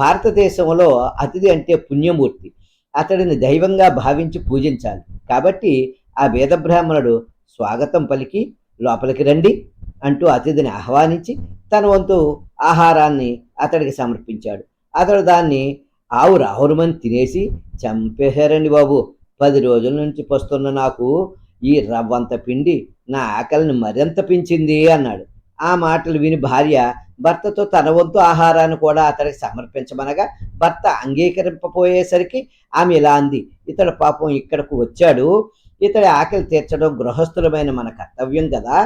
భారతదేశంలో అతిథి అంటే పుణ్యమూర్తి. అతడిని దైవంగా భావించి పూజించాలి. కాబట్టి ఆ వేద బ్రాహ్మణుడు స్వాగతం పలికి లోపలికి రండి అంటూ అతిథిని ఆహ్వానించి తన వంతు ఆహారాన్ని అతడికి సమర్పించాడు. అతడు దాన్ని ఆవురావురమని తినేసి, చంపేశారండి బాబు, 10 రోజుల నుంచి పస్తున్న నాకు ఈ రవ్వంత పిండి నా ఆకలిని మరింత పెంచింది అన్నాడు. ఆ మాటలు విని భార్య భర్తతో తన వంతు ఆహారాన్ని కూడా అతడికి సమర్పించమనగా భర్త అంగీకరింపపోయేసరికి ఆమె ఇలా అంది, ఇతడు పాపం ఇక్కడకు వచ్చాడు, ఇతడి ఆకలి తీర్చడం గృహస్థులమైన మన కర్తవ్యం కదా,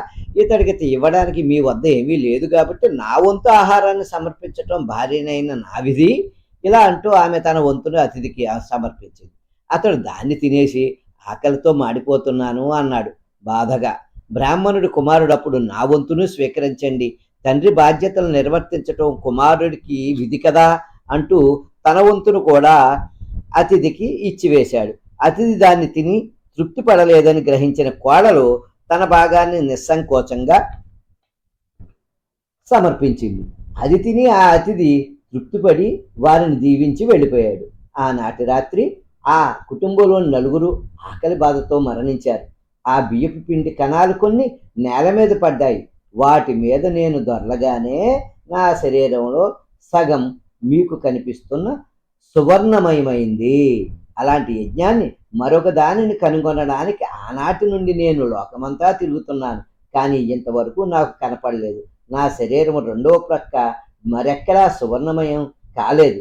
ఇతడికి ఇవ్వడానికి మీ వద్ద ఏమీ లేదు కాబట్టి నా వంతు ఆహారాన్ని సమర్పించటం భార్యనైన నా విధి. ఇలా అంటూ ఆమె తన వంతును అతిథికి సమర్పించింది. అతడు దాన్ని తినేసి ఆకలితో మాడిపోతున్నాను అన్నాడు బాధగా. బ్రాహ్మణుడి కుమారుడు అప్పుడు నా వంతును స్వీకరించండి, తండ్రి బాధ్యతలు నిర్వర్తించటం కుమారుడికి విధి కదా అంటూ తన వంతును కూడా అతిథికి ఇచ్చివేశాడు. అతిథి దాన్ని తిని తృప్తి పడలేదని గ్రహించిన కోడలు తన భాగాన్ని నిస్సంకోచంగా సమర్పించింది. అది తిని ఆ అతిథి తృప్తిపడి వారిని దీవించి వెళ్ళిపోయాడు. ఆనాటి రాత్రి ఆ కుటుంబంలోని నలుగురు ఆకలి బాధతో మరణించారు. ఆ బియ్యపు పిండి కణాలు కొన్ని నేల మీద పడ్డాయి. వాటి మీద నేను దొర్లగానే నా శరీరంలో సగం మీకు కనిపిస్తున్న సువర్ణమయమైంది. అలాంటి యజ్ఞాన్ని మరొక దానిని కనుగొనడానికి ఆనాటి నుండి నేను లోకమంతా తిరుగుతున్నాను, కానీ ఇంతవరకు నాకు కనపడలేదు. నా శరీరం రెండవ ప్రక్క మరెక్కడా సువర్ణమయం కాలేదు.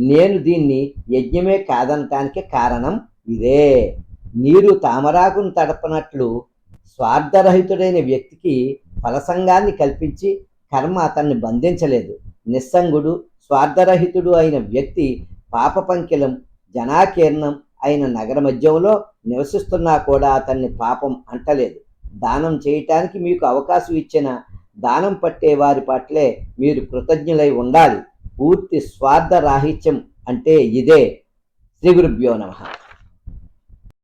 నేను దీన్ని యజ్ఞమే కాదనటానికి కారణం ఇదే. నీరు తామరాకును తడపనట్లు స్వార్థరహితుడైన వ్యక్తికి ఫలసంగాన్ని కల్పించి కర్మ అతన్ని బంధించలేదు. నిస్సంగుడు స్వార్థరహితుడు అయిన వ్యక్తి పాప పంకిలం జనాకీర్ణం అయిన నగర మధ్యంలో నివసిస్తున్నా కూడా అతన్ని పాపం అంటలేదు. దానం చేయటానికి మీకు అవకాశం ఇచ్చిన దానం పట్టే వారి పట్లే మీరు కృతజ్ఞులై ఉండాలి. పూర్తి స్వార్థ రాహిత్యం అంటే ఇదే. శ్రీ గురుభ్యో నమః.